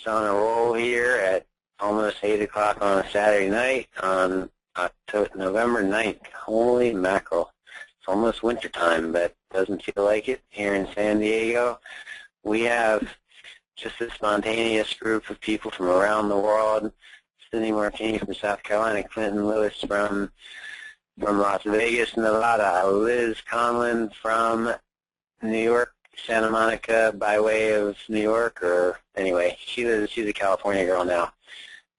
just on a roll here at almost 8 o'clock on a Saturday night on November 9th. Holy mackerel. It's almost wintertime, but doesn't feel like it here in San Diego. We have just a spontaneous group of people from around the world. Cindy Martini from South Carolina, Clinton Lewis from Las Vegas, Nevada, Liz Conlon from New York, Santa Monica by way of New York, or anyway, she's a California girl now.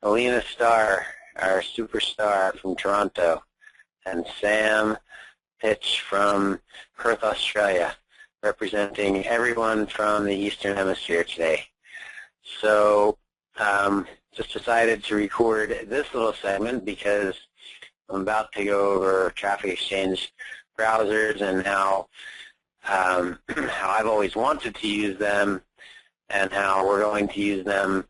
Alina Starr, our superstar from Toronto, and Sam Pitch from Perth, Australia, representing everyone from the Eastern Hemisphere today. So just decided to record this little segment because I'm about to go over traffic exchange browsers and how I've always wanted to use them and how we're going to use them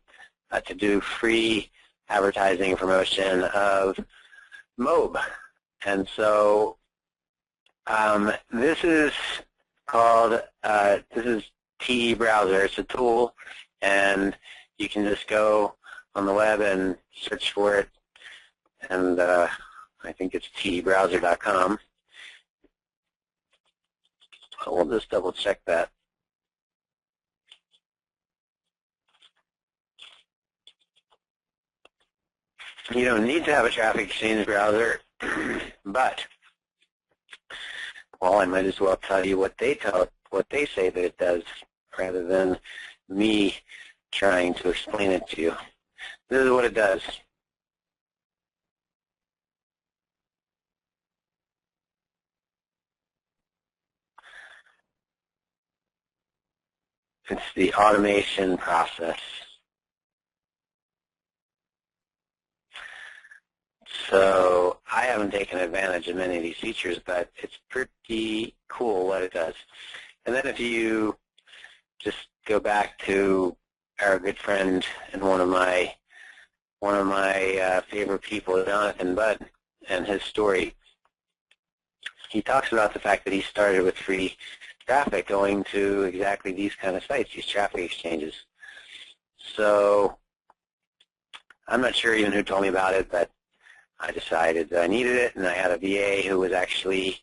to do free advertising and promotion of MOBE. And so this is called, this is TE Browser. It's a tool, and you can just go on the web and search for it, and I think it's tebrowser.com. We'll just double check that. You don't need to have a traffic exchange browser, but well, I might as well tell you what they say that it does, rather than me trying to explain it to you. This is what it does. It's the automation process. So I haven't taken advantage of many of these features, but it's pretty cool what it does. And then if you just go back to our good friend and one of my favorite people, Jonathan Budd, and his story, he talks about the fact that he started with free traffic going to exactly these kind of sites, these traffic exchanges. So I'm not sure even who told me about it, but I decided that I needed it, and I had a VA who was actually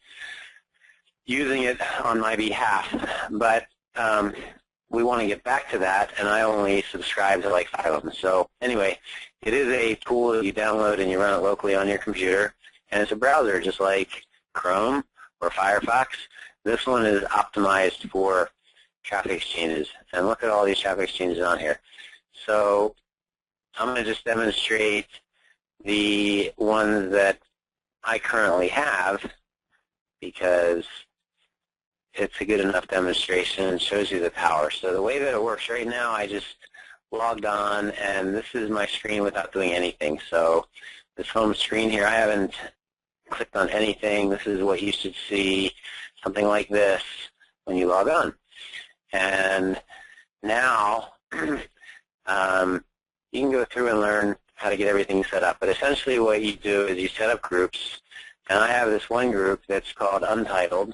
using it on my behalf. But we want to get back to that, and I only subscribe to like 5 of them. So anyway, it is a tool that you download and you run it locally on your computer, and it's a browser just like Chrome or Firefox. This one is optimized for traffic exchanges, and look at all these traffic exchanges on here. So I'm going to just demonstrate the ones that I currently have because it's a good enough demonstration and shows you the power. So the way that it works right now, I just logged on, and this is my screen without doing anything. So this home screen here, I haven't clicked on anything. This is what you should see, something like this when you log on. And now you can go through and learn how to get everything set up. But essentially what you do is you set up groups, and I have this one group that's called Untitled,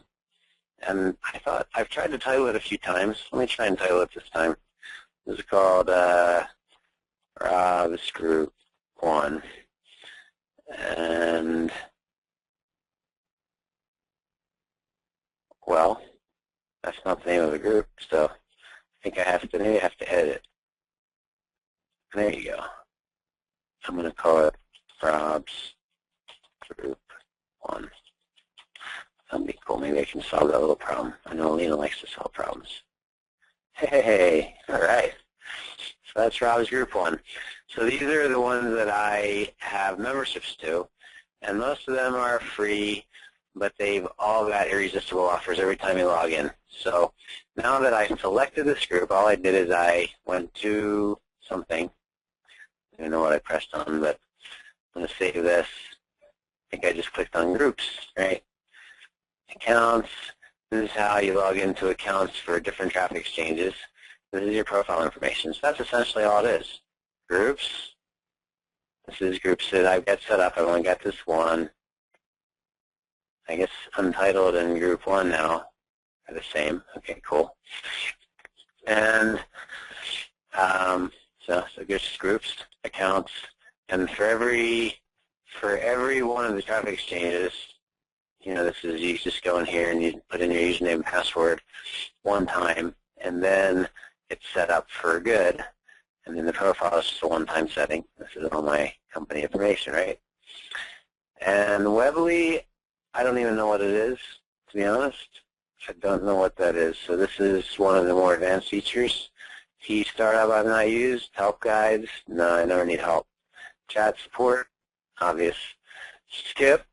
and I thought I've tried to title it a few times. Let me try and title it this time. This is called Rob's Group 1, and well, that's not the name of the group, so I think maybe I have to edit it. There you go. I'm going to call it Rob's Group 1. That'd be cool. Maybe I can solve that little problem. I know Alina likes to solve problems. Hey, all right. So that's Rob's Group 1. So these are the ones that I have memberships to, and most of them are free, but they've all got irresistible offers every time you log in. So now that I've selected this group, all I did is I went to something. I don't know what I pressed on, but I'm going to save this. I think I just clicked on groups, right? Accounts. This is how you log into accounts for different traffic exchanges. This is your profile information. So that's essentially all it is. Groups. This is groups that I've got set up. I've only got this one. I guess Untitled and Group 1 now are the same. Okay, cool. And So just groups, accounts, and for every one of the traffic exchanges, this is, you just go in here and you put in your username and password one time, and then it's set up for good. And then the profile is just a one-time setting. This is all my company information, right? And Webly, I don't even know what it is, to be honest. I don't know what that is. So this is one of the more advanced features. T startup I've not used. Help guides, no, I never need help. Chat support, obvious. Skip,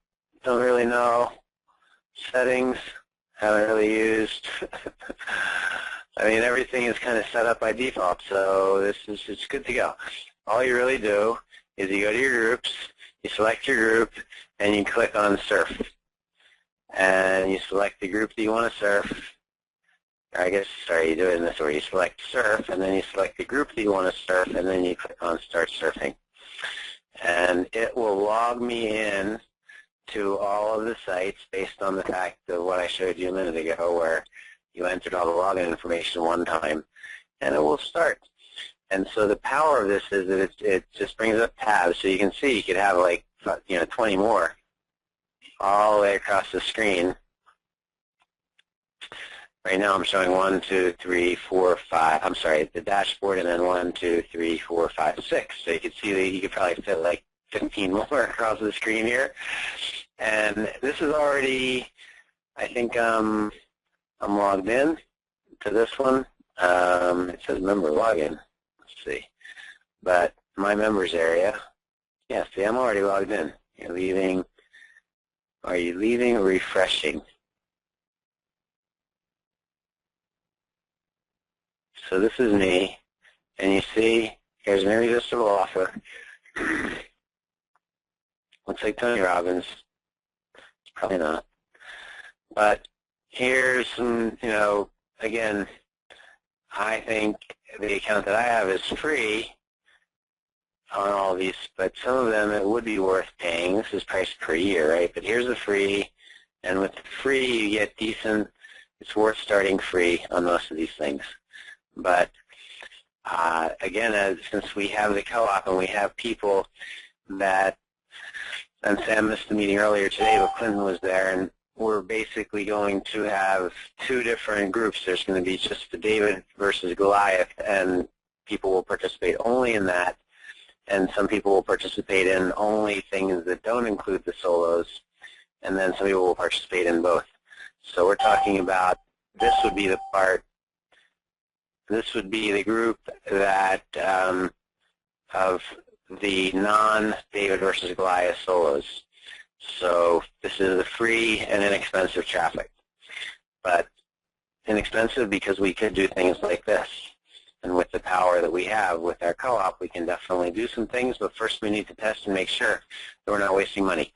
don't really know. Settings, haven't really used. I mean, everything is kind of set up by default, so it's good to go. All you really do is you go to your groups, you select your group, and you click on surf. And you select the group that you want to surf. I guess, sorry, you do it in this order. You select surf, and then you select the group that you want to surf, and then you click on start surfing. And it will log me in to all of the sites based on the fact of what I showed you a minute ago, where you entered all the login information one time, and it will start. And so the power of this is that it just brings up tabs, so you can see you could have like 20 more all the way across the screen. Right now I'm showing 1, 2, 3, 4, 5. I'm sorry, the dashboard, and then 1, 2, 3, 4, 5, 6. So you can see that you could probably fit like 15 more across the screen here. And this is already, I think I'm logged in to this one. It says member login. Let's see. But my members area, yeah, see, I'm already logged in. You're leaving. Are you leaving or refreshing? So this is me, and you see here's an irresistible offer. Looks like Tony Robbins. Probably not. But here's some, again, I think the account that I have is free on all of these, but some of them it would be worth paying. This is priced per year, right? But here's the free, and with the free you get decent. It's worth starting free on most of these things. But again, since we have the co-op and we have people that, and Sam missed the meeting earlier today, but Clinton was there, and we're basically going to have two different groups. There's going to be just the David versus Goliath, and people will participate only in that, and some people will participate in only things that don't include the solos, and then some people will participate in both. So we're talking about, this would be the part, this would be the group that of the non-David versus Goliath solos. So this is the free and inexpensive traffic. But inexpensive because we could do things like this. And with the power that we have with our co-op, we can definitely do some things, but first we need to test and make sure that we're not wasting money.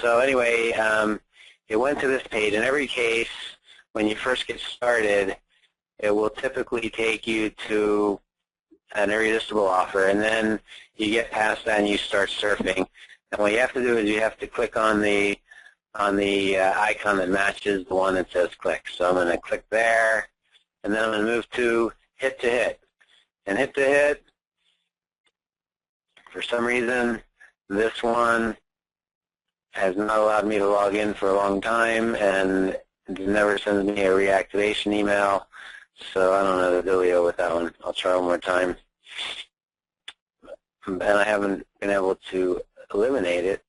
So anyway, it went to this page. In every case, when you first get started, it will typically take you to an irresistible offer, and then you get past that and you start surfing. And what you have to do is you have to click on the icon that matches the one that says click. So I'm going to click there, and then I'm going to move to hit to hit. And hit to hit, for some reason, this one has not allowed me to log in for a long time, and it never sends me a reactivation email. So I don't know the dealio with that one. I'll try one more time. And I haven't been able to eliminate it.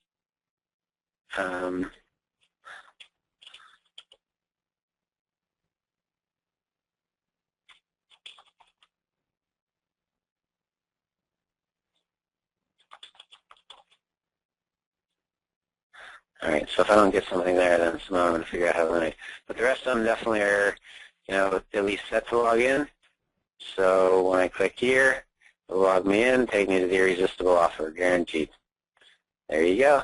All right, so if I don't get something there, then somehow I'm going to figure out how to eliminate. But the rest of them definitely are, at least set to log in. So when I click here, it'll log me in, take me to the irresistible offer, guaranteed. There you go.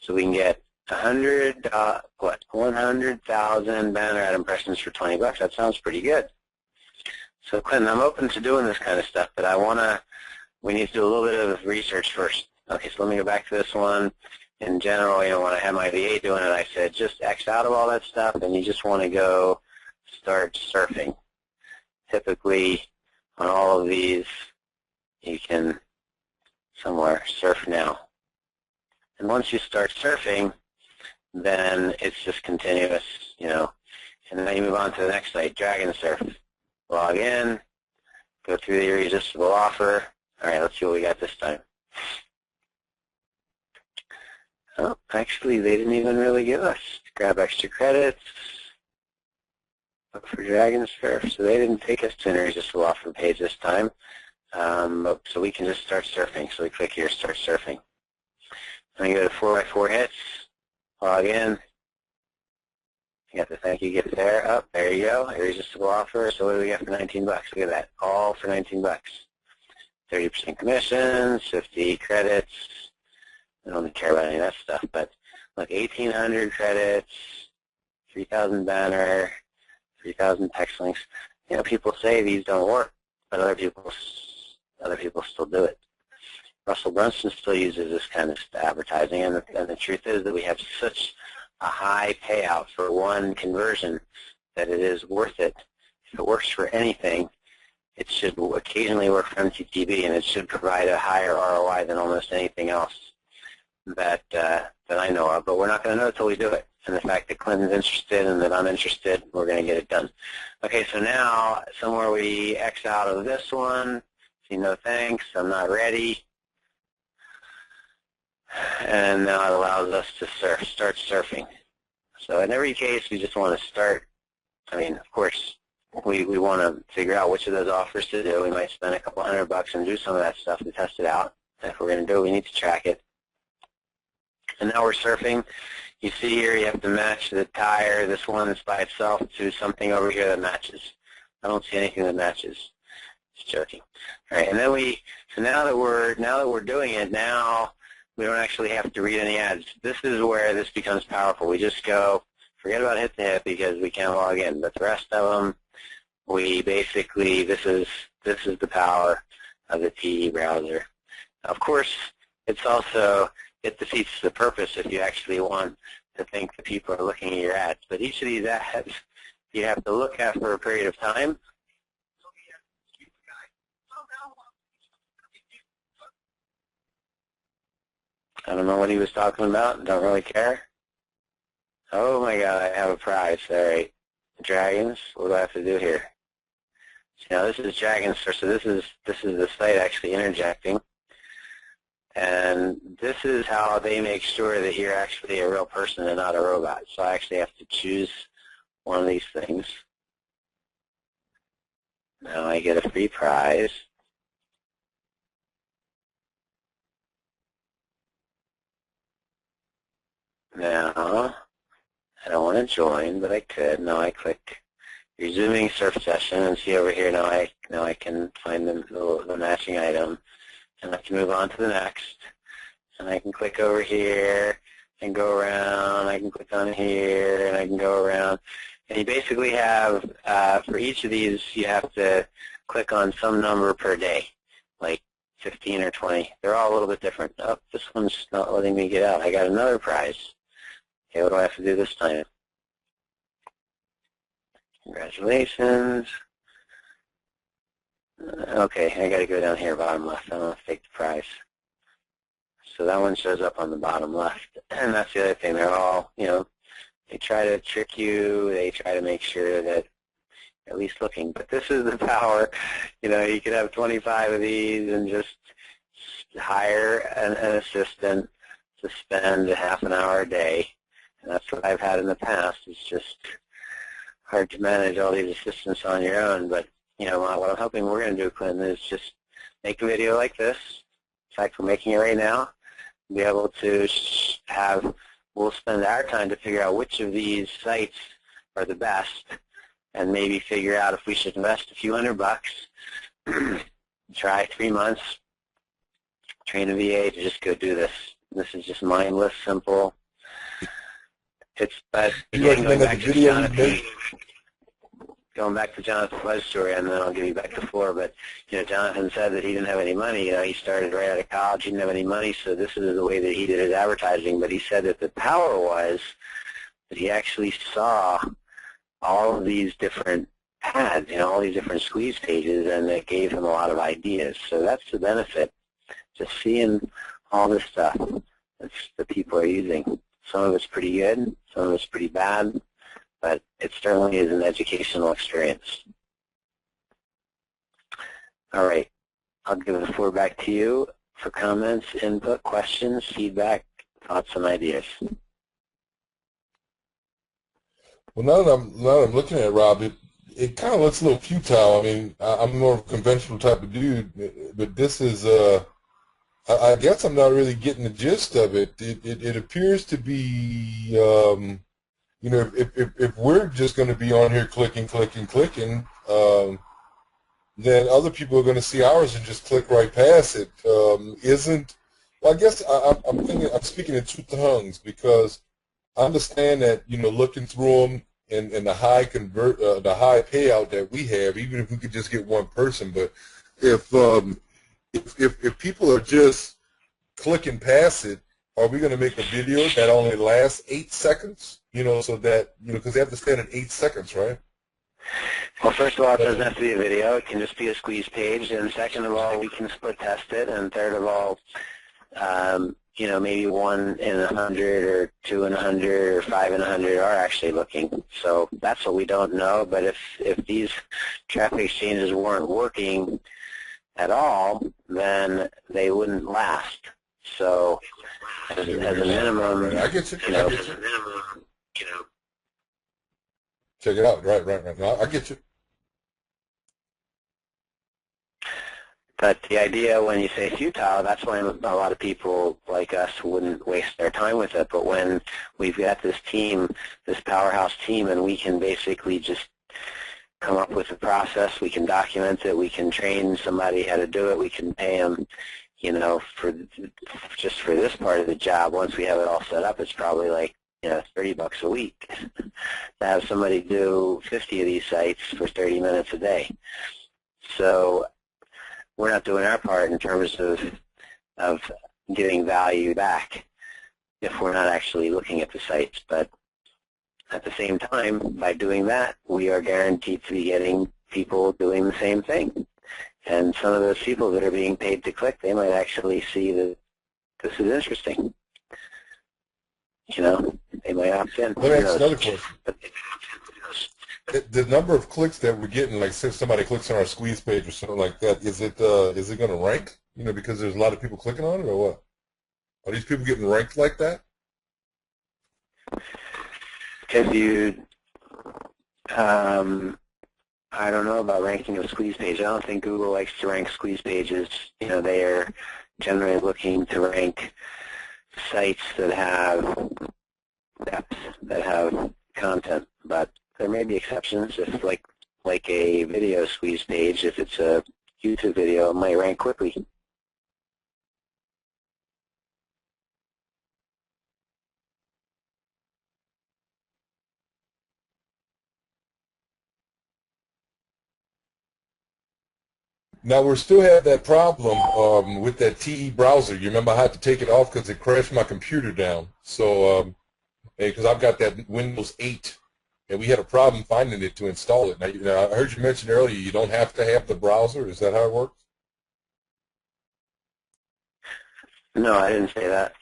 So we can get 100,000 banner ad impressions for $20. That sounds pretty good. So Clinton, I'm open to doing this kind of stuff, but we need to do a little bit of research first. Okay, so let me go back to this one. In general, when I had my VA doing it, I said just X out of all that stuff, and you just want to go start surfing. Typically, on all of these, you can somewhere surf now. And once you start surfing, then it's just continuous, you know. And then you move on to the next site, Dragon Surf. Log in, go through the irresistible offer. All right, let's see what we got this time. Oh, actually, they didn't even really give us. Grab extra credits. Look for Dragon Surf. So they didn't take us to an irresistible offer page this time. So we can just start surfing. So we click here, start surfing. And you go to 4x4 hits, log in. You got the thank you gift there. Up, there you go. Irresistible offer. So what do we get for 19 bucks? Look at that. All for 19 bucks. 30% commissions, 50 credits. I don't care about any of that stuff, but look, 1,800 credits, 3,000 banner, 3,000 text links. You know, people say these don't work, but other people still do it. Russell Brunson still uses this kind of advertising, and the truth is that we have such a high payout for one conversion that it is worth it. If it works for anything, it should occasionally work for MTTB, and it should provide a higher ROI than almost anything else that I know of. But we're not going to know until we do it. And the fact that Clinton's interested and that I'm interested, we're going to get it done. Okay, so now somewhere we X out of this one. See, no thanks, I'm not ready. And now it allows us to start surfing. So in every case, we just want to start. I mean, of course, we want to figure out which of those offers to do. We might spend a couple $100 and do some of that stuff to test it out. If we're going to do it, we need to track it. And now we're surfing. You see here, you have to match the tire, this one that's by itself, to something over here that matches. I don't see anything that matches. Just joking. All right, and then so now that we're doing it, now we don't actually have to read any ads. This is where this becomes powerful. We just go, forget about hit to hit because we can't log in. But the rest of them, we basically, this is the power of the TE browser. Of course, it defeats the purpose if you actually want to think that people are looking at your ads. But each of these ads, you have to look at for a period of time. I don't know what he was talking about. Don't really care. Oh my God, I have a prize. All right, dragons. What do I have to do here? So now this is Dragon Surf. So this is the site actually interjecting, and this is how they make sure that you're actually a real person and not a robot. So I actually have to choose one of these things. Now I get a free prize. Now, I don't want to join, but I could. Now I click resuming surf session and see over here. Now I can find the matching item, and I can move on to the next. And I can click over here and go around. I can click on here and I can go around. And you basically have for each of these, you have to click on some number per day, like 15 or 20. They're all a little bit different. Oh, this one's not letting me get out. I got another prize. Okay, what do I have to do this time? Congratulations. Okay, I got to go down here, bottom left. I don't want to take the prize. So that one shows up on the bottom left. And that's the other thing. They're all, you know, they try to trick you. They try to make sure that you're at least looking. But this is the power. You know, you could have 25 of these and just hire an assistant to spend half an hour a day. And that's what I've had in the past. It's just hard to manage all these assistants on your own. But, you know, what I'm hoping we're going to do, Clinton, is just make a video like this. In fact, we're making it right now. Be able to we'll spend our time to figure out which of these sites are the best and maybe figure out if we should invest a few $100, try 3 months, train a VA to just go do this. This is just mindless, simple. But again, going back to Jonathan Webb's story, and then I'll give you back the floor. But you know, Jonathan said that he didn't have any money. You know, he started right out of college. He didn't have any money, so this is the way that he did his advertising. But he said that the power was that he actually saw all of these different ads, all these different squeeze pages, and it gave him a lot of ideas. So that's the benefit, just seeing all this stuff that people are using. Some of it's pretty good, some of it's pretty bad, but it certainly is an educational experience. All right, I'll give the floor back to you for comments, input, questions, feedback, thoughts, and ideas. Well, now that I'm looking at it, Rob, it kind of looks a little futile. I mean, I'm more of a conventional type of dude, but this is, I guess I'm not really getting the gist of it. It appears to be, if we're just going to be on here clicking, then other people are going to see ours and just click right past it. Well, I guess I'm speaking in two tongues, because I understand that, looking through them and the high payout that we have, even if we could just get one person, but if people are just clicking past it, are we going to make a video that only lasts 8 seconds? So that, because they have to stand at 8 seconds, right? Well, first of all, it doesn't have to be a video. It can just be a squeeze page. And second of all, we can split test it. And third of all, maybe 1 in 100 or 2 in 100 or 5 in 100 are actually looking. So that's what we don't know. But if these traffic exchanges weren't working at all, then they wouldn't last. So as a minimum, I get you. Check it out. Right. No, I get you. But the idea, when you say futile, that's why a lot of people like us wouldn't waste their time with it. But when we've got this team, this powerhouse team, and we can basically just come up with a process, we can document it, we can train somebody how to do it, we can pay them, for this part of the job. Once we have it all set up, it's probably like, $30 a week to have somebody do 50 of these sites for 30 minutes a day. So we're not doing our part in terms of giving value back if we're not actually looking at the sites. But at the same time, by doing that, we are guaranteed to be getting people doing the same thing. And some of those people that are being paid to click, they might actually see that this is interesting. They might opt in. Let me ask another question. The number of clicks that we're getting, like if somebody clicks on our squeeze page or something like that, is it going to rank? Because there's a lot of people clicking on it, or what? Are these people getting ranked like that? If you, I don't know about ranking of squeeze page. I don't think Google likes to rank squeeze pages. They are generally looking to rank sites that have depth, that have content. But there may be exceptions. If like a video squeeze page, if it's a YouTube video, it might rank quickly. Now, we still have that problem with that TE browser. You remember I had to take it off because it crashed my computer down. So, because I've got that Windows 8, and we had a problem finding it to install it. Now, I heard you mention earlier you don't have to have the browser. Is that how it works? No, I didn't say that.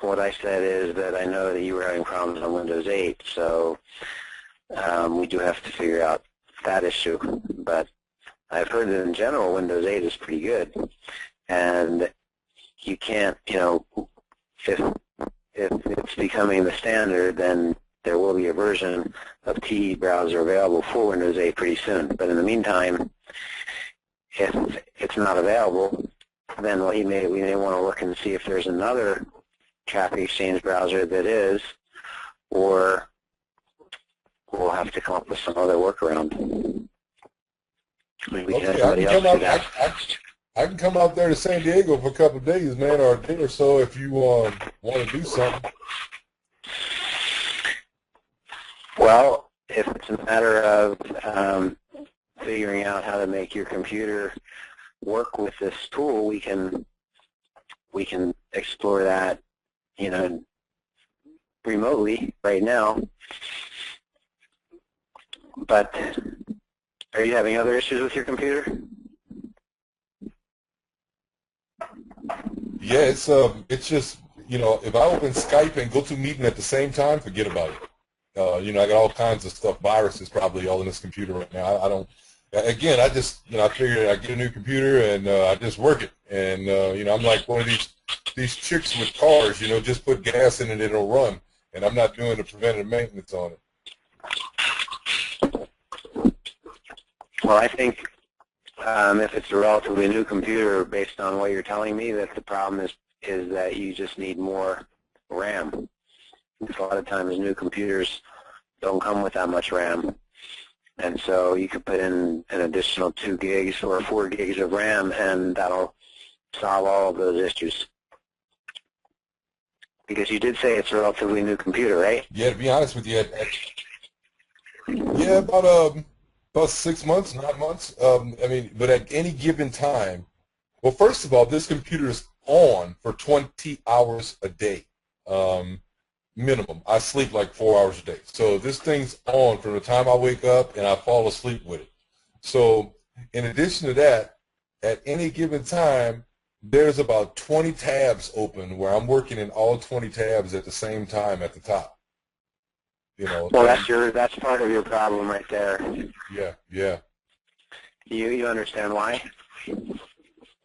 What I said is that I know that you were having problems on Windows 8, so we do have to figure out that issue. But I've heard that in general Windows 8 is pretty good, and you can't, if it's becoming the standard, then there will be a version of TE browser available for Windows 8 pretty soon. But in the meantime, if it's not available, then we may want to look and see if there's another traffic exchange browser that is, or we'll have to come up with some other workaround. I can come out there to San Diego for a couple of days, man, or a day or so if you want to do something. Well, if it's a matter of figuring out how to make your computer work with this tool, we can explore that, remotely right now. But Are you having other issues with your computer? Yeah, it's just, you know, if I open Skype and go to a meeting at the same time, forget about it. You know, I got all kinds of stuff, viruses probably all in this computer right now. I don't, again, I just, you know, I figured I get a new computer and I just work it. And, you know, I'm like one of these chicks with cars, you know, just put gas in it and it'll run. And I'm not doing the preventive maintenance on it. Well, I think if it's a relatively new computer, based on what you're telling me, that the problem is that you just need more RAM. Because a lot of times new computers don't come with that much RAM. And so you could put in an additional 2 gigs or 4 gigs of RAM, and that'll solve all of those issues. Because you did say it's a relatively new computer, right? Yeah, to be honest with you, yeah, about 6 months, 9 months. I mean, but at any given time, well, first of all, this computer is on for 20 hours a day, minimum. I sleep like 4 hours a day. So this thing's on from the time I wake up and I fall asleep with it. So in addition to that, at any given time, there's about 20 tabs open where I'm working in all 20 tabs at the same time at the top. You know. Well, that's part of your problem right there. Yeah, yeah. You understand why?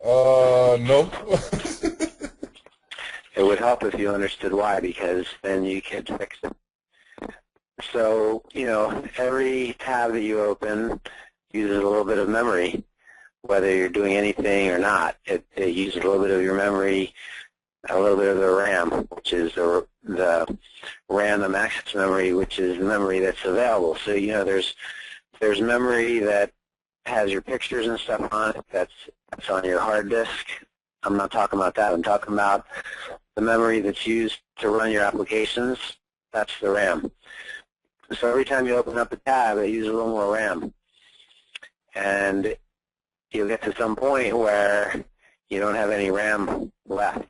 No. It would help if you understood why, because then you could fix it. So, you know, every tab that you open uses a little bit of memory, whether you're doing anything or not. It uses a little bit of your memory, a little bit of the RAM, which is the random access memory, which is the memory that's available. So, you know, there's memory that has your pictures and stuff on it that's on your hard disk. I'm not talking about that. I'm talking about the memory that's used to run your applications. That's the RAM. So every time you open up a tab, it uses a little more RAM. And you'll get to some point where you don't have any RAM left.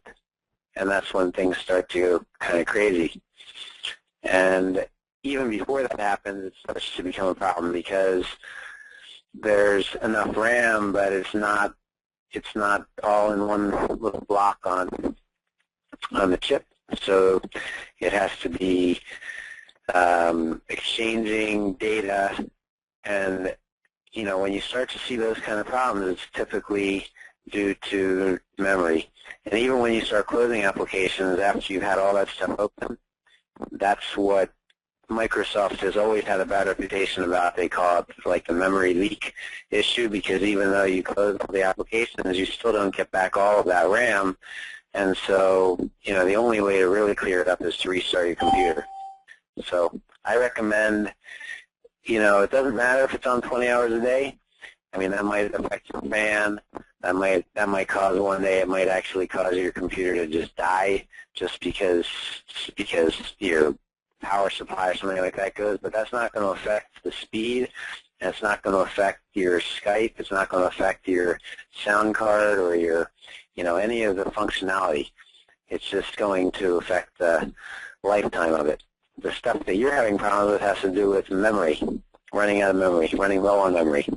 And that's when things start to go kind of crazy. And even before that happens, it starts to become a problem because there's enough RAM, but it's not all in one little block on the chip. So it has to be exchanging data, and you know, when you start to see those kind of problems, it's typically due to memory. And even when you start closing applications after you've had all that stuff open, that's what Microsoft has always had a bad reputation about. They call it like the memory leak issue, because even though you close all the applications, you still don't get back all of that RAM. And so, you know, the only way to really clear it up is to restart your computer. So I recommend, you know, it doesn't matter if it's on 20 hours a day. I mean, that might affect your fan. That might cause one day, it might actually cause your computer to just die just because your power supply or something like that goes. But that's not going to affect the speed. And it's not going to affect your Skype. It's not going to affect your sound card or your, you know, any of the functionality. It's just going to affect the lifetime of it. The stuff that you're having problems with has to do with memory, running out of memory, running low on memory.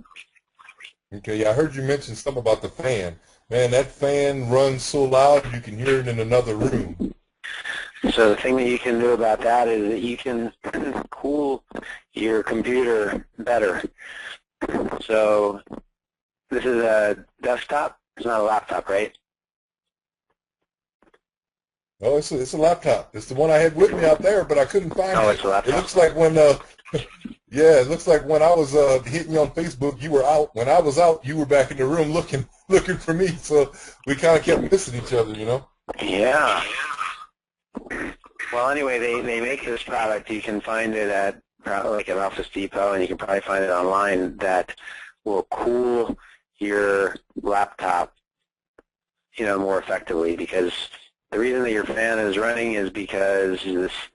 Okay, yeah, I heard you mention something about the fan. Man, that fan runs so loud you can hear it in another room. So the thing that you can do about that is that you can cool your computer better. So this is a desktop. It's not a laptop, right? Oh, it's a laptop. It's the one I had with me out there, but I couldn't find it. Oh, it's a laptop. It looks like when, yeah, it looks like when I was hitting you on Facebook, you were out. When I was out, you were back in the room looking for me. So we kind of kept missing each other, you know? Yeah. Well, anyway, they make this product. You can find it at like at Office Depot, and you can probably find it online, that will cool your laptop, you know, more effectively. Because the reason that your fan is running is because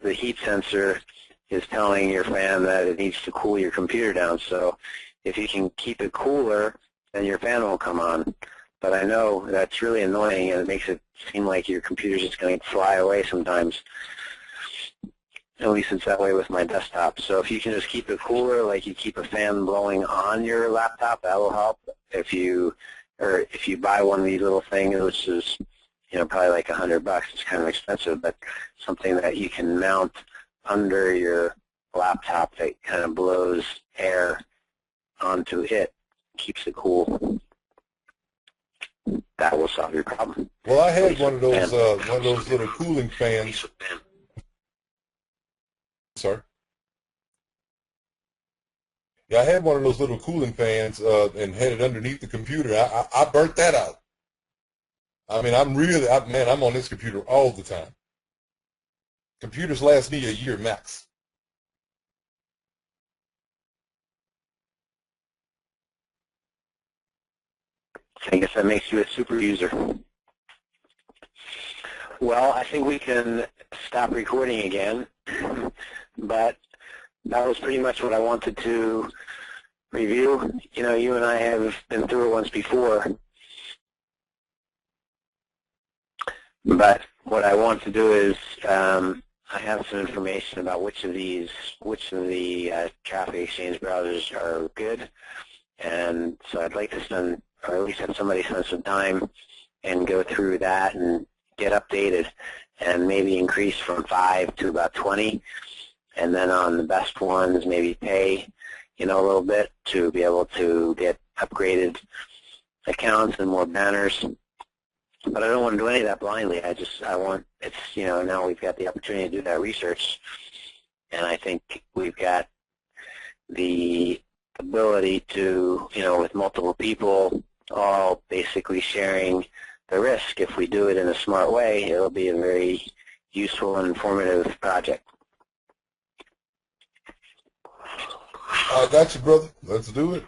the heat sensor is telling your fan that it needs to cool your computer down. So if you can keep it cooler, then your fan won't come on. But I know that's really annoying, and it makes it seem like your computer's just going to fly away sometimes. At least it's that way with my desktop. So if you can just keep it cooler, like you keep a fan blowing on your laptop, that will help. If you buy one of these little things, which is probably like $100, it's kind of expensive, but something that you can mount under your laptop that kind of blows air onto it, keeps it cool. That will solve your problem. Well, I had one of those little cooling fans. Sorry. Yeah, I had one of those little cooling fans and had it underneath the computer. I burnt that out. I mean, I'm on this computer all the time. Computers last me a year max. I guess that makes you a super user. Well, I think we can stop recording again, but that was pretty much what I wanted to review. You and I have been through it once before, but what I want to do is I have some information about which of the traffic exchange browsers are good, and so I'd like to spend, or at least have somebody spend some time and go through that and get updated, and maybe increase from 5 to about 20, and then on the best ones maybe pay a little bit to be able to get upgraded accounts and more banners. But I don't want to do any of that blindly. Now we've got the opportunity to do that research, and I think we've got the ability to, with multiple people all basically sharing the risk. If we do it in a smart way, it'll be a very useful and informative project. I got you, brother. Let's do it.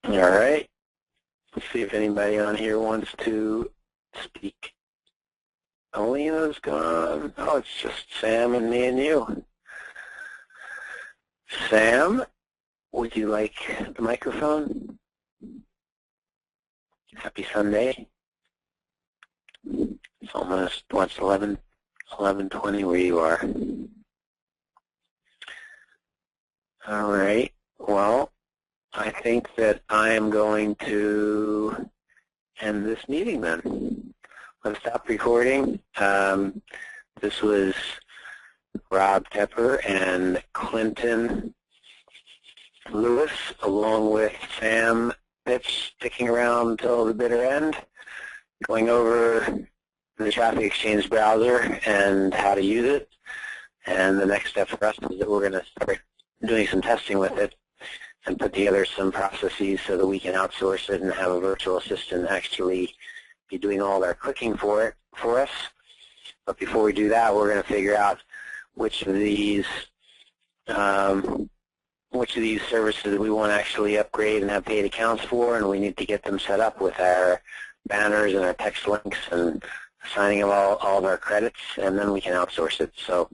All right. Let's see if anybody on here wants to speak. Alina's gone. Oh, it's just Sam and me and you. Sam, would you like the microphone? Happy Sunday. It's almost, what's 11:20 where you are. All right. Well, I think that I am going to end this meeting then. Let's stop recording. This was Rob Tepper and Clinton Lewis, along with Sam Pitts, sticking around until the bitter end, going over the traffic exchange browser and how to use it. And the next step for us is that we're going to start doing some testing with it and put together some processes so that we can outsource it and have a virtual assistant actually be doing all our clicking for us. But before we do that, we're going to figure out which of these services we want to actually upgrade and have paid accounts for, and we need to get them set up with our banners and our text links and assigning of all of our credits, and then we can outsource it. So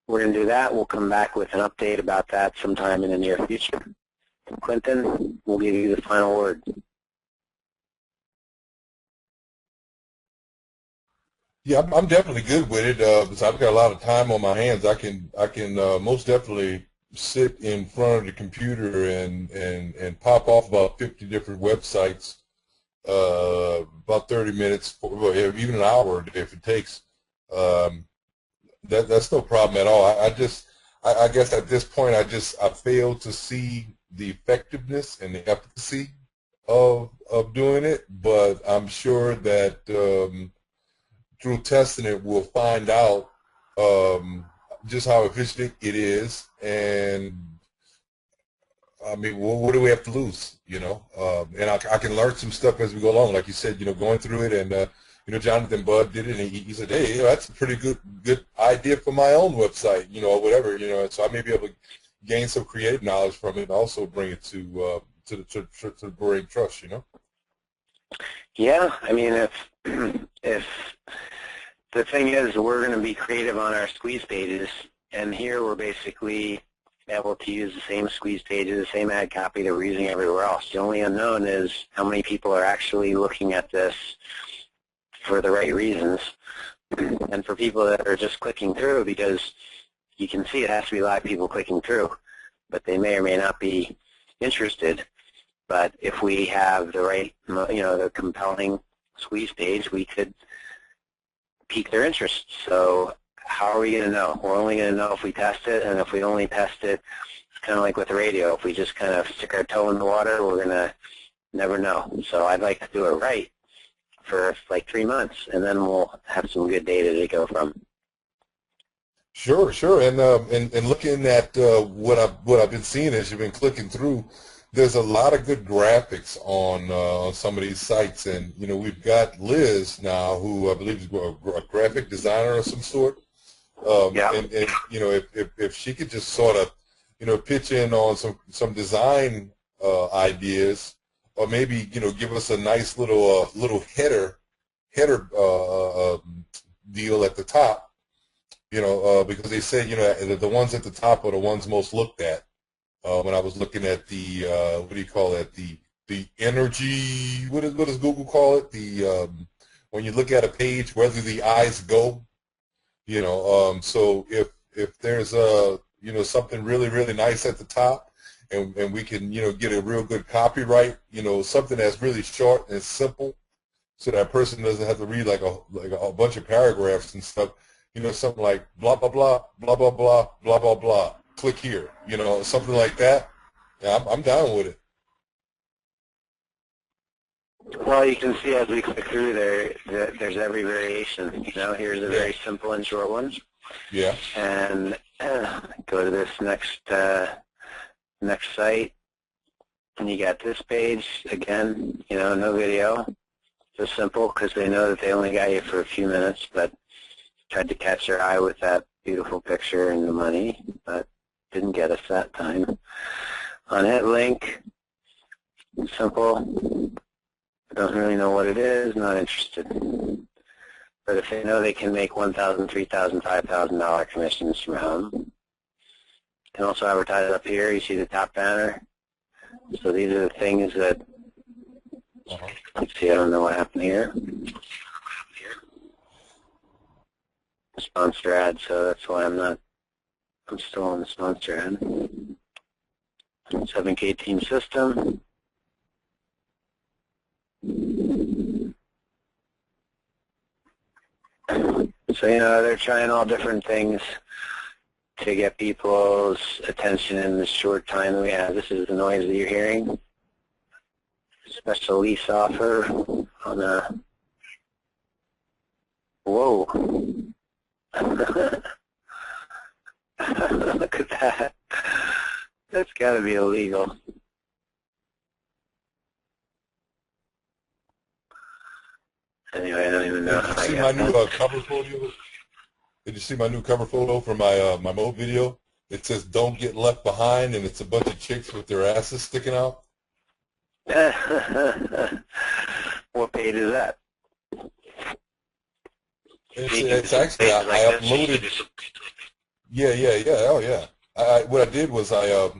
we're going to do that. We'll come back with an update about that sometime in the near future. Clinton, we'll give you the final word. Yeah, I'm definitely good with it because I've got a lot of time on my hands. I can most definitely sit in front of the computer and pop off about 50 different websites, about 30 minutes, or even an hour if it takes. That's no problem at all. I guess at this point I fail to see the effectiveness and the efficacy of doing it, but I'm sure that through testing it we'll find out just how efficient it is, and I mean, what do we have to lose, and I can learn some stuff as we go along, like you said, going through it, and Jonathan Budd did it, and he said, hey, that's a pretty good idea for my own website, or whatever, so I may be able to gain some creative knowledge from it and also bring it to the Brain Trust, Yeah, I mean, if the thing is, we're going to be creative on our squeeze pages, and here we're basically able to use the same squeeze pages, the same ad copy that we're using everywhere else. The only unknown is how many people are actually looking at this for the right reasons. And for people that are just clicking through, because you can see it has to be live people clicking through, but they may or may not be interested. But if we have the right, the compelling squeeze page, we could pique their interest. So how are we going to know? We're only going to know if we test it, and if we only test it, it's kind of like with the radio. If we just kind of stick our toe in the water, we're going to never know. So I'd like to do it right for like 3 months, and then we'll have some good data to go from. Sure, sure. And looking at what I've been seeing as you've been clicking through, there's a lot of good graphics on some of these sites, and we've got Liz now, who I believe is a graphic designer of some sort. Yeah. And if she could just sort of pitch in on some design ideas, or maybe give us a nice little header deal at the top, because they said the ones at the top are the ones most looked at. When I was looking at the what do you call it, the energy, what does Google call it, the when you look at a page, whether the eyes go, so if there's something really nice at the top, and we can get a real good copyright, something that's really short and simple, so that person doesn't have to read like a bunch of paragraphs and stuff, something like blah blah blah blah blah blah blah blah blah, click here, something like that. Yeah, I'm down with it. Well, you can see as we click through there that there's every variation. Here's a very simple and short one. Yeah. And go to this next site, and you got this page again. No video, just simple, because they know that they only got you for a few minutes, but tried to catch their eye with that beautiful picture and the money, but didn't get us that time. On it, link, simple. Don't really know what it is, not interested. But if they know they can make $1,000, $3,000, $5,000 commissions from home, can also advertise up here. You see the top banner. So these are the things that, let's see, I don't know what happened here. Sponsor ad, so that's why I'm still on the sponsor ad. 7K team system. So, they're trying all different things to get people's attention in the short time that we have. This is the noise that you're hearing. Special lease offer on a, whoa. Look at that. That's got to be illegal. Anyway, I don't even know. Did you see my new cover photo? Did you see my new cover photo for my my MOBE video? It says "Don't get left behind," and it's a bunch of chicks with their asses sticking out. What page is that? It's actually I uploaded. Yeah. Oh yeah. What I did was I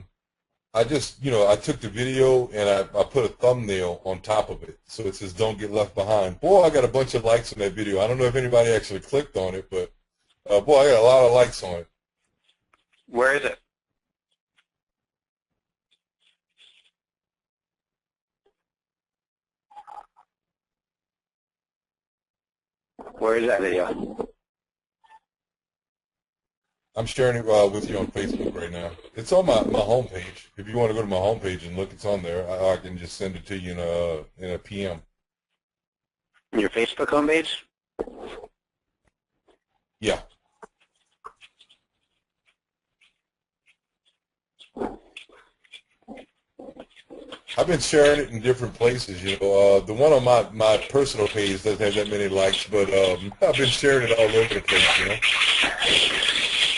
just I took the video and I put a thumbnail on top of it, so it says "Don't get left behind." Boy, I got a bunch of likes on that video. I don't know if anybody actually clicked on it, but boy, I got a lot of likes on it. Where is it? Where is that video? I'm sharing it with you on Facebook right now. It's on my homepage. If you want to go to my homepage and look, it's on there. I can just send it to you in a PM. Your Facebook homepage? Yeah. I've been sharing it in different places. The one on my personal page doesn't have that many likes, but I've been sharing it all over the place.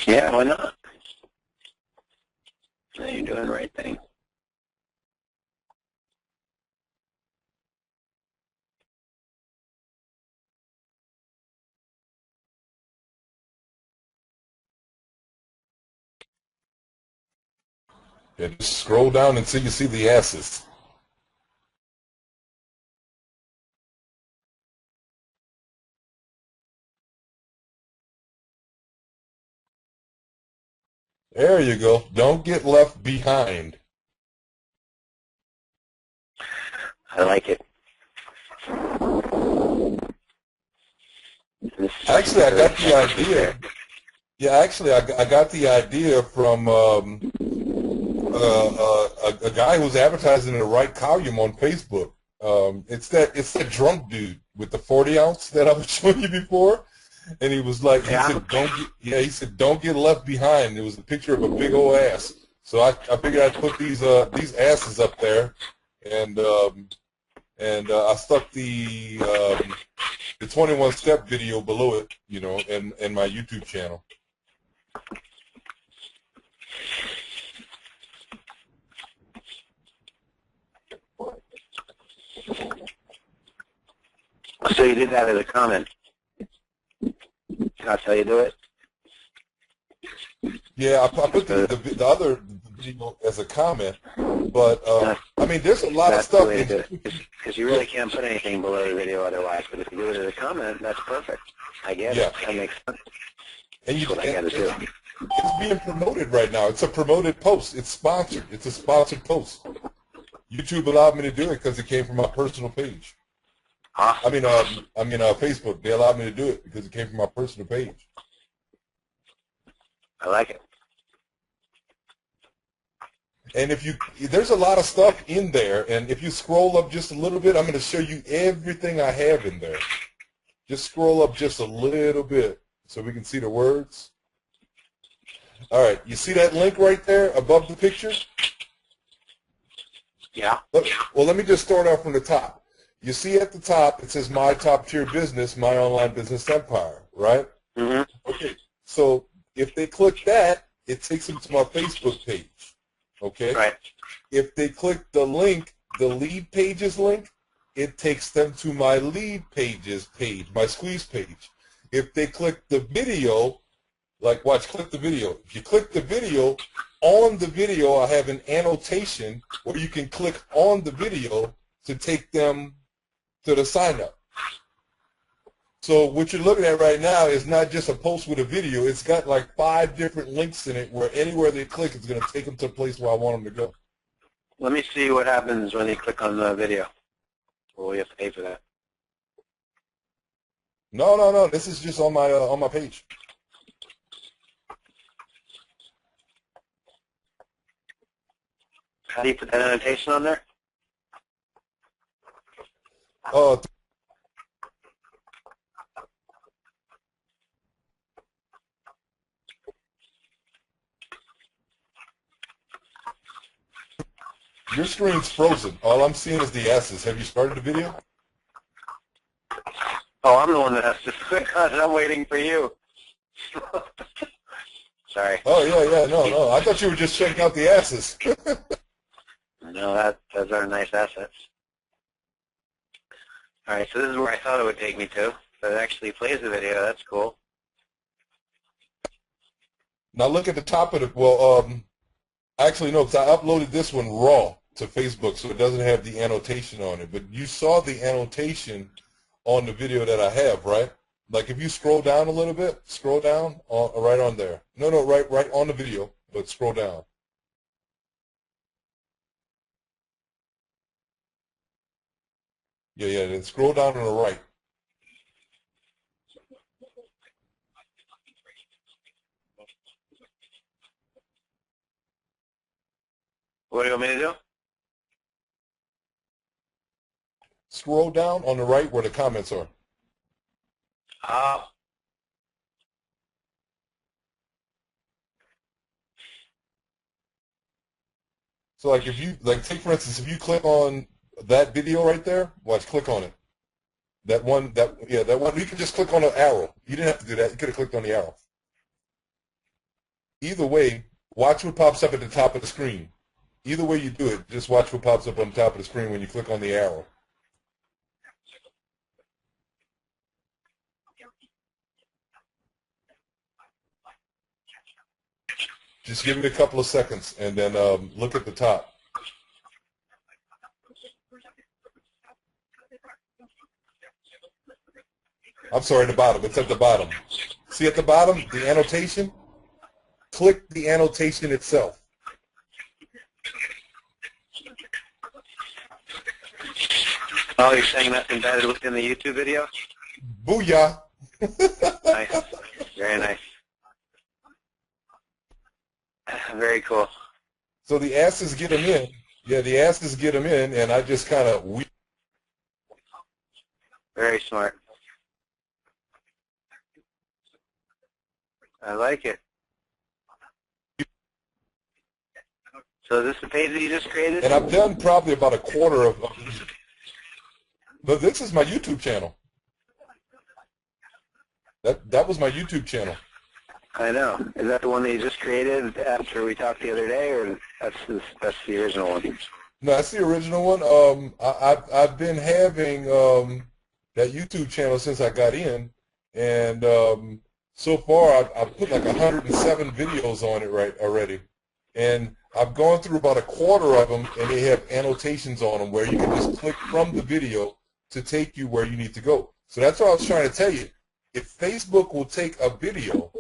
Yeah, why not? You're doing the right thing. Yeah, just scroll down until you see the asses. There you go. Don't get left behind. I like it. Actually, I got the idea. Yeah, actually, I got the idea from a guy who's advertising in the right column on Facebook. It's that drunk dude with the 40 ounce that I was showing you before, and he was like, he said, don't get left behind. It was a picture of a big old ass. So I figured I'd put these asses up there, and I stuck the 21-step video below it, you know, in my YouTube channel. So you did that as a comment. That's how you do it? Yeah, I put the other video as a comment, but I mean, there's a lot of stuff. Because you really can't put anything below the video otherwise. But if you do it as a comment, that's perfect. I get it. That makes sense. And that's what I got to do. It's being promoted right now. It's a promoted post. It's sponsored. It's a sponsored post. YouTube allowed me to do it because it came from my personal page. Awesome. I mean, Facebook. They allowed me to do it because it came from my personal page. I like it. And there's a lot of stuff in there, and if you scroll up just a little bit, I'm going to show you everything I have in there. Just scroll up just a little bit so we can see the words. All right, you see that link right there above the picture? Yeah. Well, let me just start off from the top. You see at the top, it says My Top Tier Business, My Online Business Empire, right? Mm-hmm. Okay, so if they click that, it takes them to my Facebook page, okay? Right. If they click the link, the lead pages link, it takes them to my lead pages page, my squeeze page. If they click the video, like watch, click the video. If you click the video, on the video I have an annotation where you can click on the video to take them to the sign up. So what you're looking at right now is not just a post with a video. It's got like 5 different links in it where anywhere they click, it's going to take them to a place where I want them to go. Let me see what happens when they click on the video. Well, we have to pay for that. No. This is just on my page. How do you put that annotation on there? Your screen's frozen. All I'm seeing is the S's. Have you started the video? Oh, I'm the one that has to click on it. I'm waiting for you. Sorry. Oh, yeah, no. I thought you were just checking out the S's. No, those are nice assets. All right, so this is where I thought it would take me to, but it actually plays the video. That's cool. Now look at the top of the, actually no, because I uploaded this one raw to Facebook, so it doesn't have the annotation on it. But you saw the annotation on the video that I have, right? Like if you scroll down a little bit, scroll down, right on there. No, right on the video, but scroll down. Yeah, then scroll down on the right. What do you want me to do? Scroll down on the right where the comments are. So like if you, take for instance, if you click on that video right there, watch, click on it. That one, you can just click on the arrow. You didn't have to do that. You could have clicked on the arrow. Either way, watch what pops up at the top of the screen. Either way you do it, just watch what pops up on the top of the screen when you click on the arrow. Just give it a couple of seconds and then look at the top. I'm sorry, the bottom. It's at the bottom. See at the bottom, the annotation? click the annotation itself. Oh, you're saying that's embedded within the YouTube video? Booyah! Nice. Very nice. Very cool. So the asses get them in. Yeah, the asses get them in, and I just kind of weep. Very smart. I like it. So is this the page that you just created? And I've done probably about a quarter of but this is my YouTube channel. That was my YouTube channel. I know. Is that the one that you just created after we talked the other day, or that's the original one? No, that's the original one. I've been having that YouTube channel since I got in, and so far I've put like 107 videos on it already, and I've gone through about a quarter of them, and they have annotations on them where you can just click from the video to take you where you need to go. So that's what I was trying to tell you. If Facebook will take a video,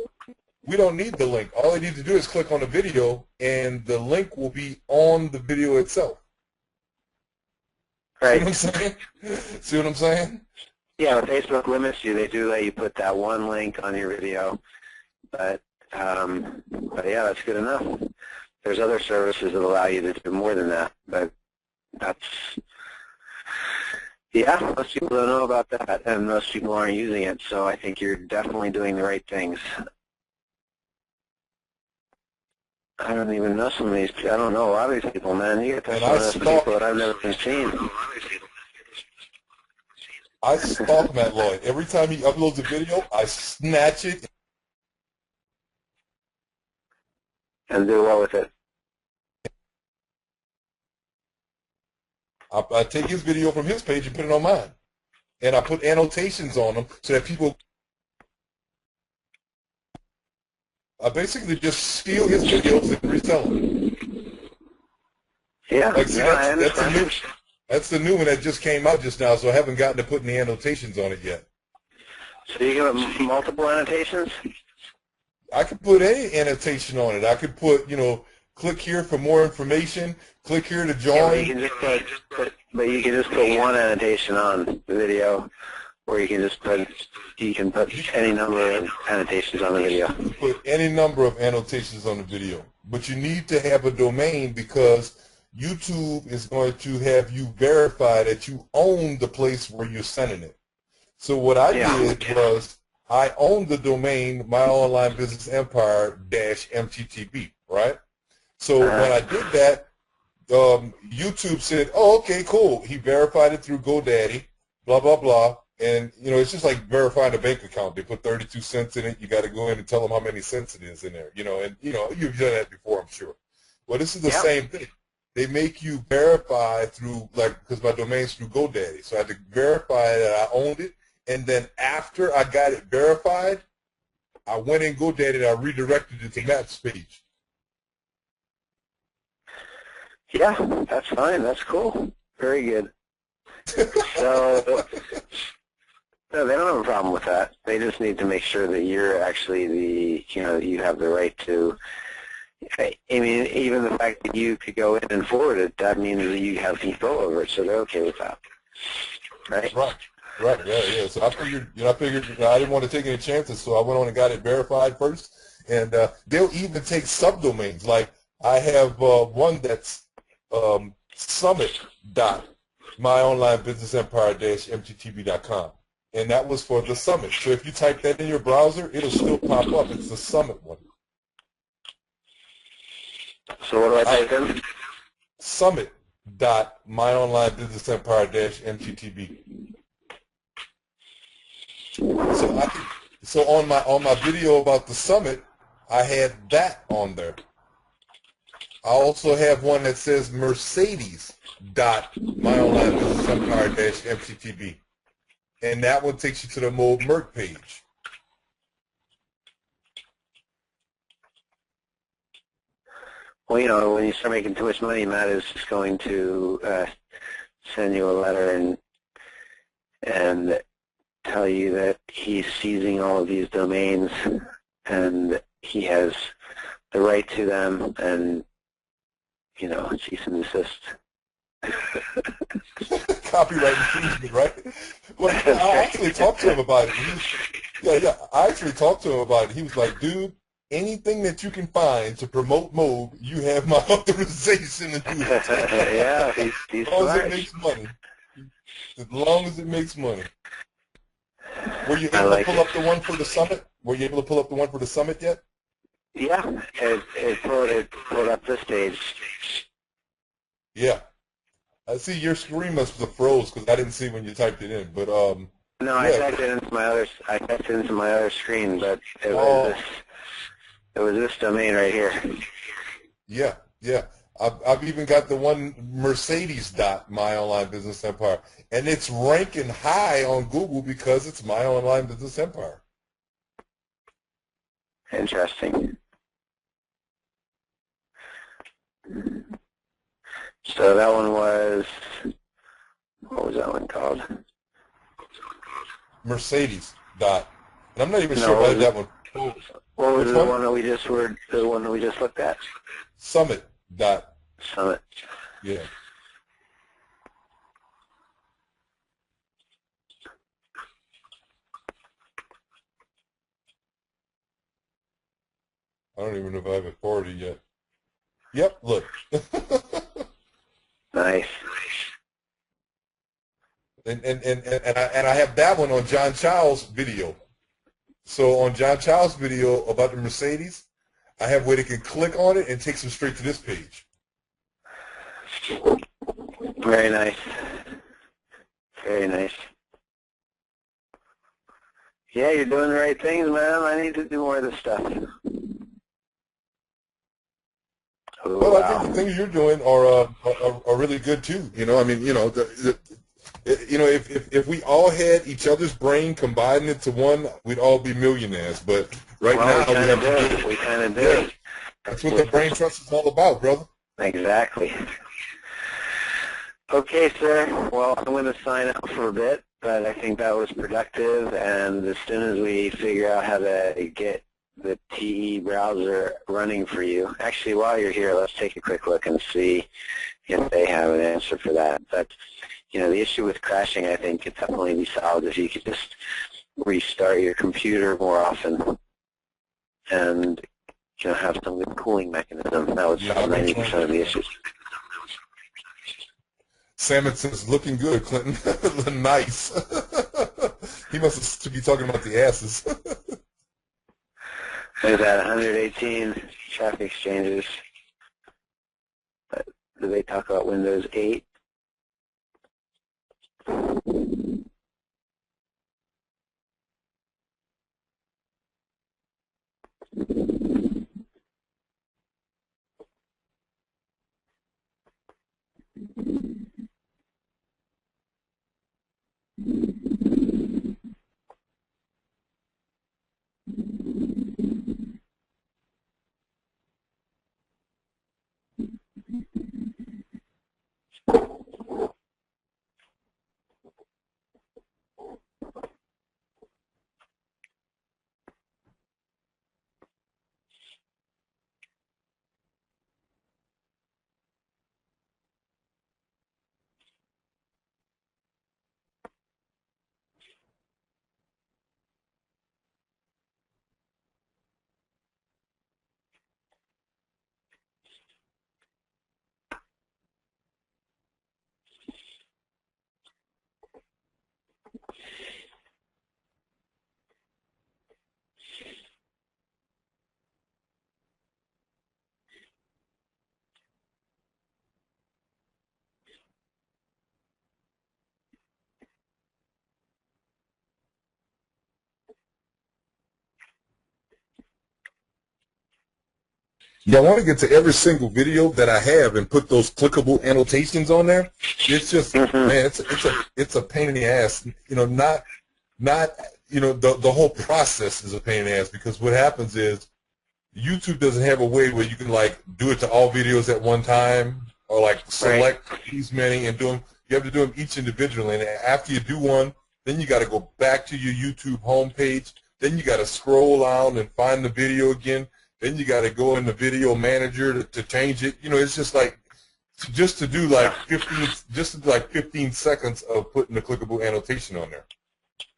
we don't need the link. All they need to do is click on the video, and the link will be on the video itself. Right. See what I'm saying? See what I'm saying? Yeah, when Facebook limits you, they do let you put that one link on your video. But yeah, that's good enough. There's other services that allow you to do more than that. But yeah, most people don't know about that, and most people aren't using it. So I think you're definitely doing the right things. I don't even know some of these people. I don't know a lot of these people, man. You get to some of those people that I've never been seen. I stalk Matt Lloyd. Every time he uploads a video, I snatch it. And do what with it? I take his video from his page and put it on mine. And I put annotations on them so that people... I basically just steal his videos and resell them. Yeah, like, see, yeah, that's the new one that just came out just now, so I haven't gotten to put any annotations on it yet. So you can put multiple annotations? I could put any annotation on it. I could put, click here for more information, click here to join. Yeah, but you can just put one annotation on the video, or you can put any number of annotations on the video. You can put any number of annotations on the video, but you need to have a domain because YouTube is going to have you verify that you own the place where you're sending it. So what I did was I owned the domain myonlinebusinessempire-mttb, right? So when I did that, YouTube said, oh, okay, cool. He verified it through GoDaddy, blah, blah, blah. And, it's just like verifying a bank account. They put 32 cents in it. You got to go in and tell them how many cents it is in there, and, you've done that before, I'm sure. Well, this is the same thing. They make you verify through, because my domain's through GoDaddy. So I had to verify that I owned it. And then after I got it verified, I went in GoDaddy and I redirected it to Matt's page. Yeah, that's fine. That's cool. Very good. So, no, they don't have a problem with that. They just need to make sure that you're actually you have the right to. I mean, even the fact that you could go in and forward it, that means that you have control over it, so they're okay with that. Right? Right, yeah. So I figured, I didn't want to take any chances, so I went on and got it verified first. And they'll even take subdomains. Like I have one that's summit.myonlinebusinessempire-mttb.com, and that was for the summit. So if you type that in your browser, it'll still pop up. It's the summit one. So what do I type in? Summit.myonlinebusinessempire-mttb. So on my video about the summit, I had that on there. I also have one that says Mercedes.myonlinebusinessempire-mttb, and that one takes you to the MOBE Merc page. Well, when you start making too much money, Matt is just going to send you a letter and tell you that he's seizing all of these domains, and he has the right to them and, you know, cease and desist. Copyright infringement, right? Well, I actually talked to him about it. I actually talked to him about it. He was like, dude, anything that you can find to promote MOBE, you have my authorization to do it. Yeah, he's as long smart. as it makes money. As long as it makes money. Were you able to pull up the one for the summit? Were you able to pull up the one for the summit yet? Yeah, it pulled up this page. Yeah. I see your screen must have froze because I didn't see when you typed it in. But No, yeah. I typed it into my other screen, but it was this domain right here. Yeah, yeah. I've even got the one Mercedes dot My Online Business Empire, and it's ranking high on Google because it's My Online Business Empire. Interesting. So that one was, what was that one called? Mercedes dot. And I'm not even sure about that one. What was the one that we just looked at? Summit dot. Summit. Yeah. I don't even know if I have it forwarded yet. Yep, look. Nice. And I have that one on John Child's video. So on John Child's video about the Mercedes, I have where they can click on it and takes them straight to this page. Very nice. Very nice. Yeah, you're doing the right things, man. I need to do more of this stuff. Oh, well, wow. I think the things you're doing are really good too. You know, I mean, you know, if we all had each other's brain combined into one, we'd all be millionaires. But right now we have to do it. We kind of do. Yeah, that's what the brain trust is all about, brother. Exactly. Okay, sir. Well, I'm going to sign out for a bit, but I think that was productive. And as soon as we figure out how to get the TE browser running for you, actually, while you're here, let's take a quick look and see if they have an answer for that. But you know, the issue with crashing, I think, could definitely be solved if you could just restart your computer more often and, you know, have some good cooling mechanism. That would solve 90% of the issues. Salmon says, looking good, Clinton. Nice. He must be talking about the asses. There's that 118 traffic exchanges. Do they talk about Windows 8? Yeah, I want to get to every single video that I have and put those clickable annotations on there. It's just, man, it's a pain in the ass. You know, not you know, the whole process is a pain in the ass because what happens is YouTube doesn't have a way where you can like do it to all videos at one time or like select these many and do them. You have to do them each individually, and after you do one, then you got to go back to your YouTube homepage. Then you got to scroll down and find the video again. Then you got to go in the video manager to change it. You know, it's just like just to do like 15 seconds of putting the clickable annotation on there.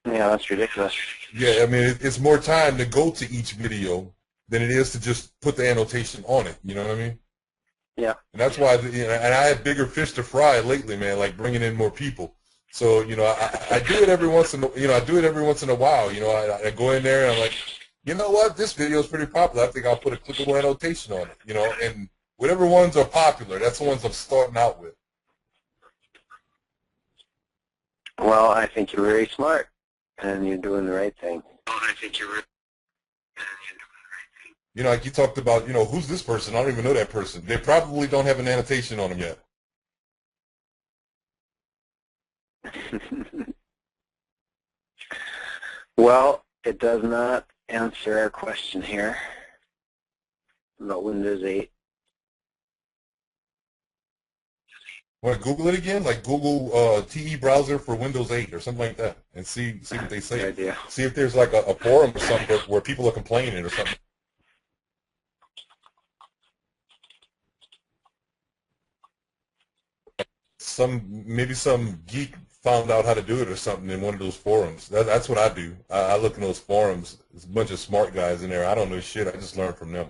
Yeah, that's ridiculous. Yeah, I mean, it's more time to go to each video than it is to just put the annotation on it. You know what I mean? Yeah. And that's why, you know, and I have bigger fish to fry lately, man. Like bringing in more people. So you know, I do it every once in a while. You know, I go in there and I'm like, you know what, this video is pretty popular. I think I'll put a clickable annotation on it. You know, and whatever ones are popular, that's the ones I'm starting out with. Well, I think you're very smart, and you're doing the right thing. You know, like you talked about, you know, who's this person? I don't even know that person. They probably don't have an annotation on them yet. Well, it does not answer our question here about Windows 8. Want to Google it again? Like Google TE browser for Windows 8 or something like that, and see what they say. Good idea. See if there's like a forum or something where people are complaining or something. Maybe some geek found out how to do it or something in one of those forums. That's what I do. I look in those forums. There's a bunch of smart guys in there. I don't know shit. I just learn from them.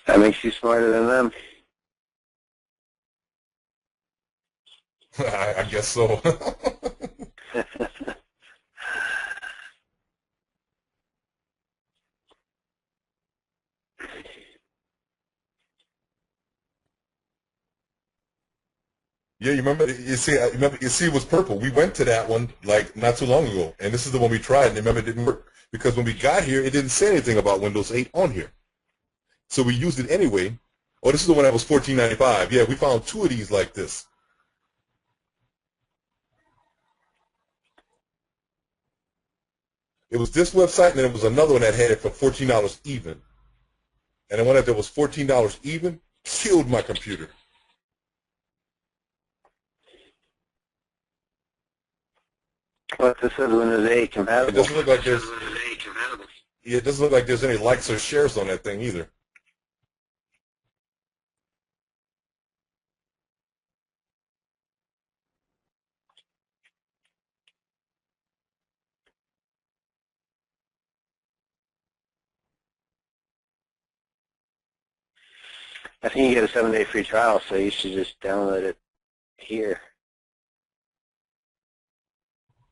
That makes you smarter than them. I guess so. Yeah, you remember? You see, it was purple. We went to that one like not too long ago, and this is the one we tried. And remember, it didn't work because when we got here, it didn't say anything about Windows 8 on here. So we used it anyway. Oh, this is the one that was $14.95. Yeah, we found two of these like this. It was this website, and then it was another one that had it for $14 even. And the one that was $14 even killed my computer. But this is Windows 8 compatible. It doesn't look like there's. Yeah, it doesn't look like there's any likes or shares on that thing either. I think you get a 7-day free trial, so you should just download it here.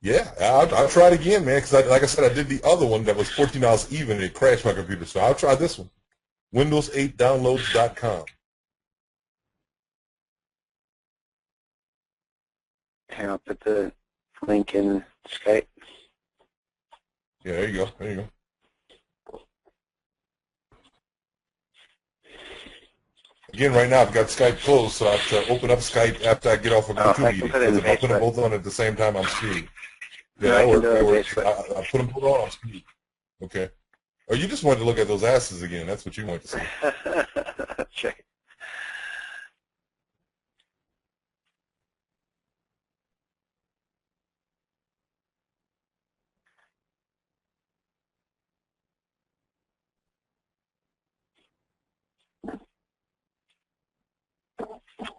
Yeah, I'll try it again, man, because like I said, I did the other one that was $14 even, and it crashed my computer. So I'll try this one. Windows8downloads.com. Here, I'll put the link in Skype. Yeah, there you go. There you go. Again, right now I've got Skype closed, so I have to open up Skype after I get off of YouTube meeting. Because if I put them both on at the same time, I'm screwed. Yeah, that works. I put them both on, I'm screwed. Okay. Or you just wanted to look at those asses again. That's what you wanted to see. That's right.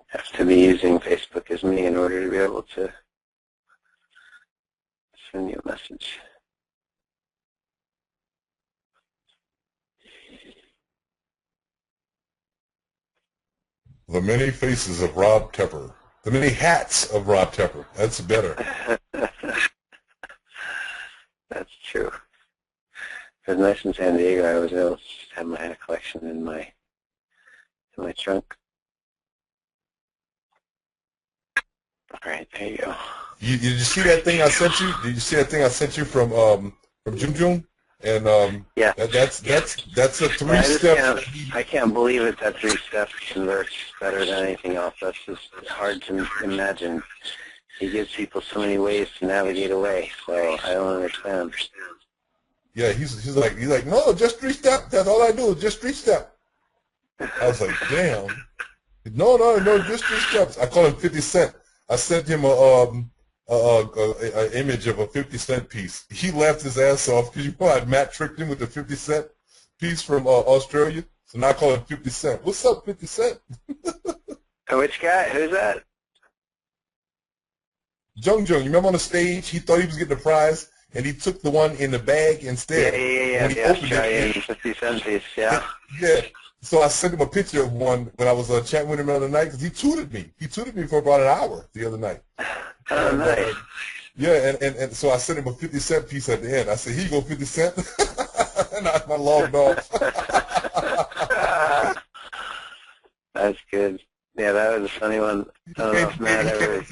Have to be using Facebook as me in order to be able to send you a message. The many faces of Rob Tepper. The many hats of Rob Tepper. That's better. That's true. It was nice in San Diego. I was able to have my hat collection in my trunk. All right, there you go. Did you see that thing I sent you? Did you see that thing I sent you from June? And yeah, that's a 3-step. I can't believe it. That 3-step converts better than anything else. That's just hard to imagine. He gives people so many ways to navigate away. So I don't understand. Yeah, he's like no, just 3-step. That's all I do. Just 3-step. I was like, damn. No, just 3 steps. I call him 50 Cent. I sent him a an image of a 50-cent piece. He laughed his ass off because you know how Matt tricked him with the 50-cent piece from Australia. So now I call it 50 Cent. What's up, 50 Cent? Which guy? Who's that? Jung, you remember on the stage, he thought he was getting a prize, and he took the one in the bag instead. Yeah. When he The opened Australian it, 50-cent piece, yeah. yeah. So I sent him a picture of one when I was chatting with him the other night because he tutored me. He tutored me for about an hour the other night. Oh, And, nice. yeah, and so I sent him a 50-cent piece at the end. I said, here you go, 50 cent. And I logged off. That's good. Yeah, that was a funny one. I don't know if Matt ever...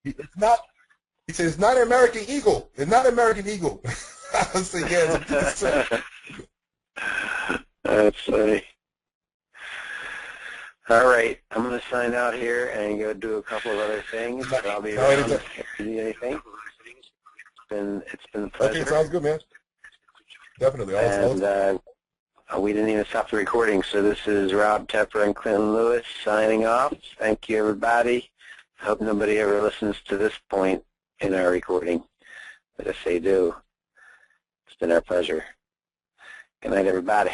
It's not, he said, it's not an American Eagle. It's not an American Eagle. I said, yeah, it's a 50 cent. That's funny. All right, I'm going to sign out here and go do a couple of other things, but I'll be around if you need anything. It's been a pleasure. Okay, sounds good, man. Definitely. And we didn't even stop the recording, so this is Rob Tepper and Clinton Lewis signing off. Thank you, everybody. I hope nobody ever listens to this point in our recording, but if they do, it's been our pleasure. Good night, everybody.